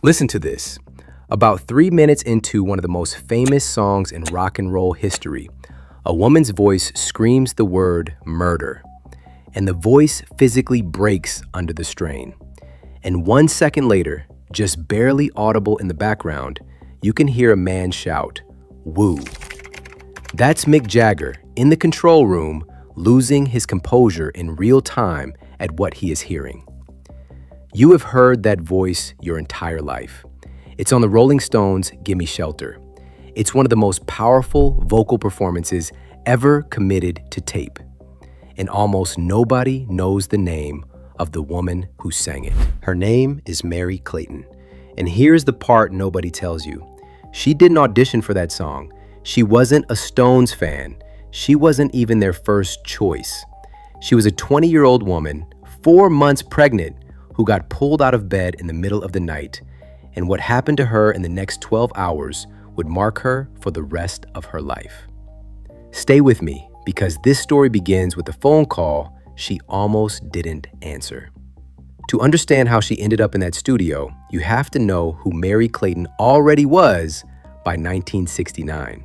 Listen to this. About 3 minutes into one of the most famous songs in rock and roll history, a woman's voice screams the word murder, and the voice physically breaks under the strain. And 1 second later, just barely audible in the background, you can hear a man shout, "Woo." That's Mick Jagger in the control room, losing his composure in real time at what he is hearing. You have heard that voice your entire life. It's on the Rolling Stones' Gimme Shelter. It's one of the most powerful vocal performances ever committed to tape. And almost nobody knows the name of the woman who sang it. Her name is Merry Clayton. And here's the part nobody tells you. She didn't audition for that song. She wasn't a Stones fan. She wasn't even their first choice. She was a 20-year-old woman, 4 months pregnant, who got pulled out of bed in the middle of the night. And what happened to her in the next 12 hours would mark her for the rest of her life. Stay with me, because this story begins with a phone call she almost didn't answer. To understand how she ended up in that studio, you have to know who Merry Clayton already was by 1969.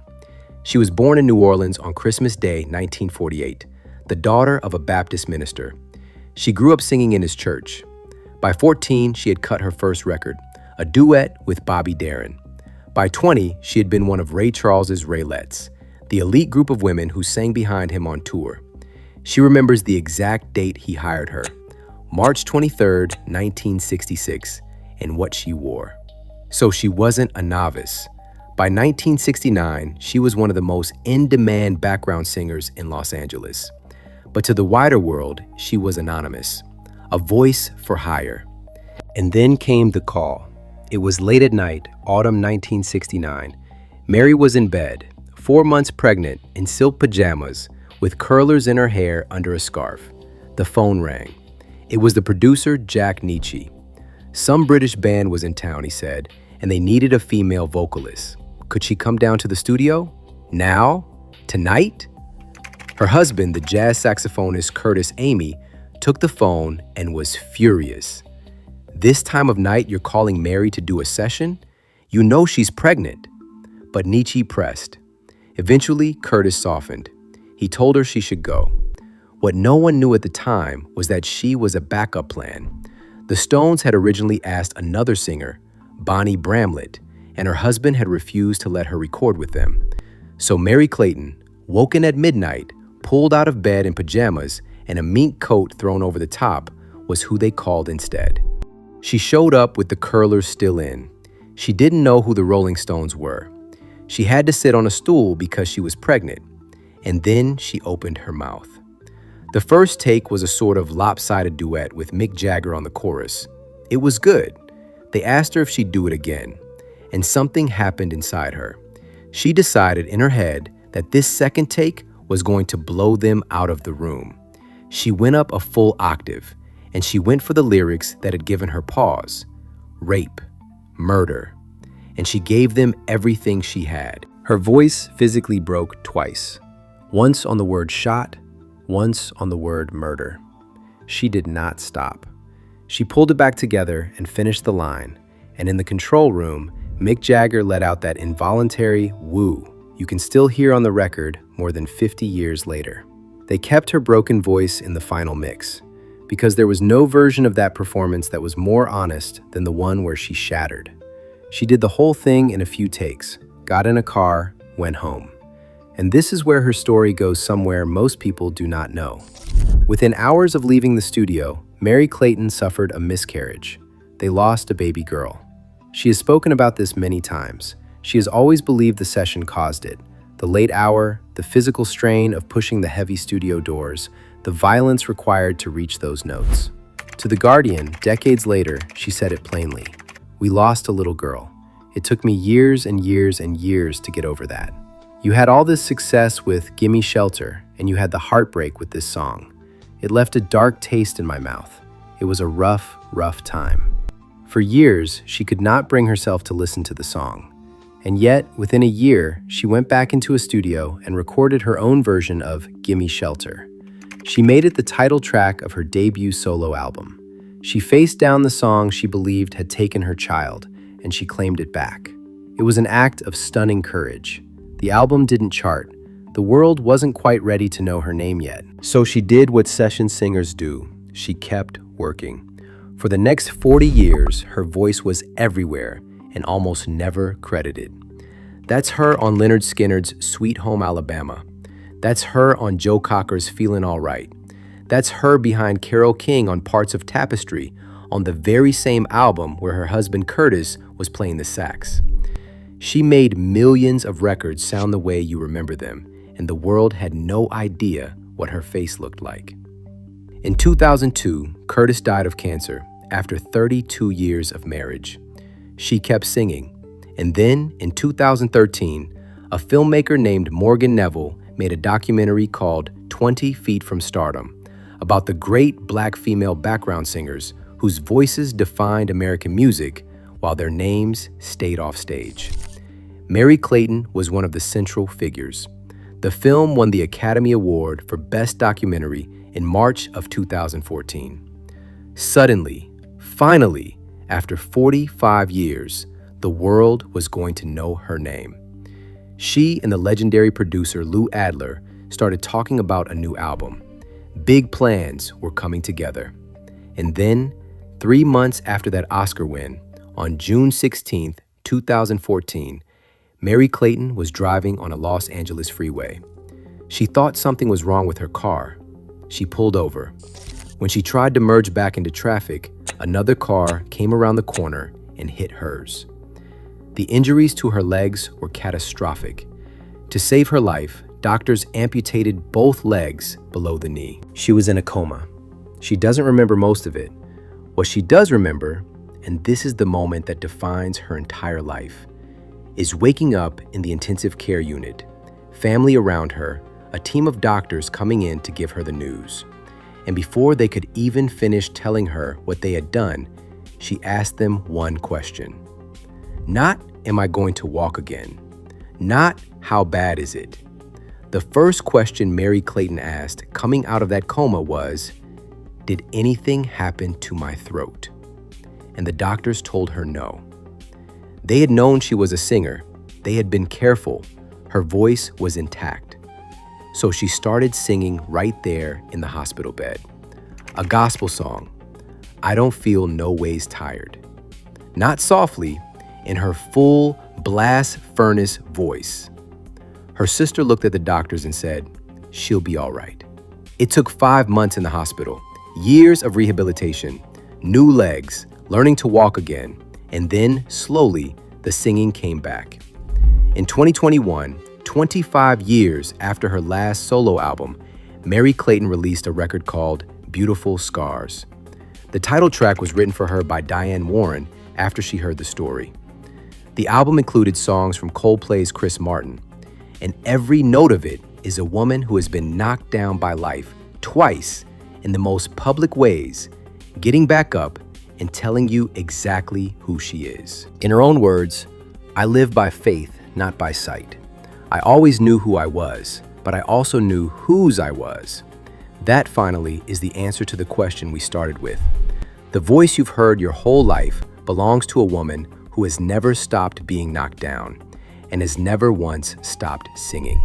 She was born in New Orleans on Christmas Day, 1948, the daughter of a Baptist minister. She grew up singing in his church. By 14, she had cut her first record, a duet with Bobby Darin. By 20, she had been one of Ray Charles's Raylettes, the elite group of women who sang behind him on tour. She remembers the exact date he hired her, March 23rd, 1966, and what she wore. So she wasn't a novice. By 1969, she was one of the most in-demand background singers in Los Angeles. But to the wider world, she was anonymous, a voice for hire. And then came the call. It was late at night, autumn 1969. Mary was in bed, 4 months pregnant, in silk pajamas, with curlers in her hair under a scarf. The phone rang. It was the producer, Jack Nietzsche. Some British band was in town, he said, and they needed a female vocalist. Could she come down to the studio? Now? Tonight? Her husband, the jazz saxophonist Curtis Amy, took the phone and was furious. This time of night, you're calling Mary to do a session? You know she's pregnant. But Nietzsche pressed. Eventually, Curtis softened. He told her she should go. What no one knew at the time was that she was a backup plan. The Stones had originally asked another singer, Bonnie Bramlett, and her husband had refused to let her record with them. So Merry Clayton, woken at midnight, pulled out of bed in pajamas and a mink coat thrown over the top, was who they called instead. She showed up with the curlers still in. She didn't know who the Rolling Stones were. She had to sit on a stool because she was pregnant. And then she opened her mouth. The first take was a sort of lopsided duet with Mick Jagger on the chorus. It was good. They asked her if she'd do it again. And something happened inside her. She decided in her head that this second take was going to blow them out of the room. She went up a full octave, and she went for the lyrics that had given her pause. Rape, murder. And she gave them everything she had. Her voice physically broke twice. Once on the word shot, once on the word murder. She did not stop. She pulled it back together and finished the line, and in the control room, Mick Jagger let out that involuntary woo you can still hear on the record more than 50 years later. They kept her broken voice in the final mix, because there was no version of that performance that was more honest than the one where she shattered. She did the whole thing in a few takes, got in a car, went home. And this is where her story goes somewhere most people do not know. Within hours of leaving the studio, Merry Clayton suffered a miscarriage. They lost a baby girl. She has spoken about this many times. She has always believed the session caused it. The late hour, the physical strain of pushing the heavy studio doors, the violence required to reach those notes. To The Guardian, decades later, she said it plainly. We lost a little girl. It took me years and years and years to get over that. You had all this success with Gimme Shelter, and you had the heartbreak with this song. It left a dark taste in my mouth. It was a rough, rough time. For years, she could not bring herself to listen to the song. And yet, within a year, she went back into a studio and recorded her own version of Gimme Shelter. She made it the title track of her debut solo album. She faced down the song she believed had taken her child, and she claimed it back. It was an act of stunning courage. The album didn't chart. The world wasn't quite ready to know her name yet. So she did what session singers do. She kept working. For the next 40 years, her voice was everywhere and almost never credited. That's her on Lynyrd Skynyrd's Sweet Home Alabama. That's her on Joe Cocker's Feelin' Alright. That's her behind Carole King on Parts of Tapestry, on the very same album where her husband Curtis was playing the sax. She made millions of records sound the way you remember them, and the world had no idea what her face looked like. In 2002, Curtis died of cancer after 32 years of marriage. She kept singing, and then in 2013, a filmmaker named Morgan Neville made a documentary called 20 Feet from Stardom about the great Black female background singers whose voices defined American music while their names stayed off stage. Merry Clayton was one of the central figures. The film won the Academy Award for Best Documentary in March of 2014. Suddenly, finally, after 45 years, the world was going to know her name. She and the legendary producer Lou Adler started talking about a new album. Big plans were coming together. And then, 3 months after that Oscar win, on June 16, 2014, Merry Clayton was driving on a Los Angeles freeway. She thought something was wrong with her car. She pulled over. When she tried to merge back into traffic, another car came around the corner and hit hers. The injuries to her legs were catastrophic. To save her life, doctors amputated both legs below the knee. She was in a coma. She doesn't remember most of it. What she does remember, and this is the moment that defines her entire life, is waking up in the intensive care unit, family around her, a team of doctors coming in to give her the news. And before they could even finish telling her what they had done, she asked them one question. Not, am I going to walk again? Not, how bad is it? The first question Merry Clayton asked coming out of that coma was, did anything happen to my throat? And the doctors told her no. They had known she was a singer. They had been careful. Her voice was intact. So she started singing right there in the hospital bed. A gospel song, I Don't Feel No Ways Tired. Not softly, in her full blast furnace voice. Her sister looked at the doctors and said, she'll be all right. It took 5 months in the hospital, years of rehabilitation, new legs, learning to walk again, and then, slowly, the singing came back. In 2021, 25 years after her last solo album, Merry Clayton released a record called Beautiful Scars. The title track was written for her by Diane Warren after she heard the story. The album included songs from Coldplay's Chris Martin, and every note of it is a woman who has been knocked down by life twice in the most public ways, getting back up and telling you exactly who she is. In her own words, I live by faith, not by sight. I always knew who I was, but I also knew whose I was. That, finally, is the answer to the question we started with. The voice you've heard your whole life belongs to a woman who has never stopped being knocked down and has never once stopped singing.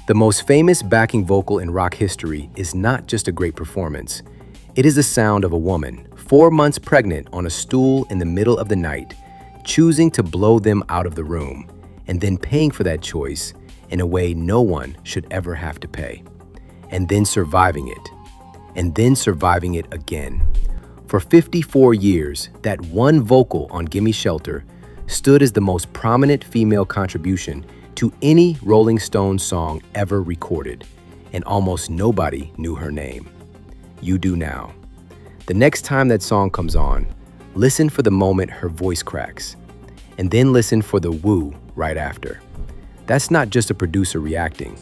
The most famous backing vocal in rock history is not just a great performance. It is the sound of a woman, 4 months pregnant on a stool in the middle of the night, choosing to blow them out of the room, and then paying for that choice in a way no one should ever have to pay. And then surviving it. And then surviving it again. For 54 years, that one vocal on Gimme Shelter stood as the most prominent female contribution to any Rolling Stones song ever recorded, and almost nobody knew her name. You do now. The next time that song comes on, listen for the moment her voice cracks, and then listen for the woo right after. That's not just a producer reacting.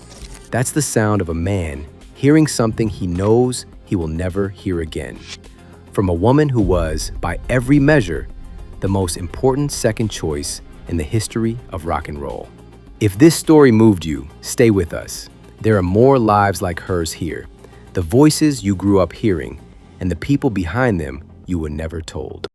That's the sound of a man hearing something he knows he will never hear again. From a woman who was, by every measure, the most important second choice in the history of rock and roll. If this story moved you, stay with us. There are more lives like hers here. The voices you grew up hearing, and the people behind them you were never told.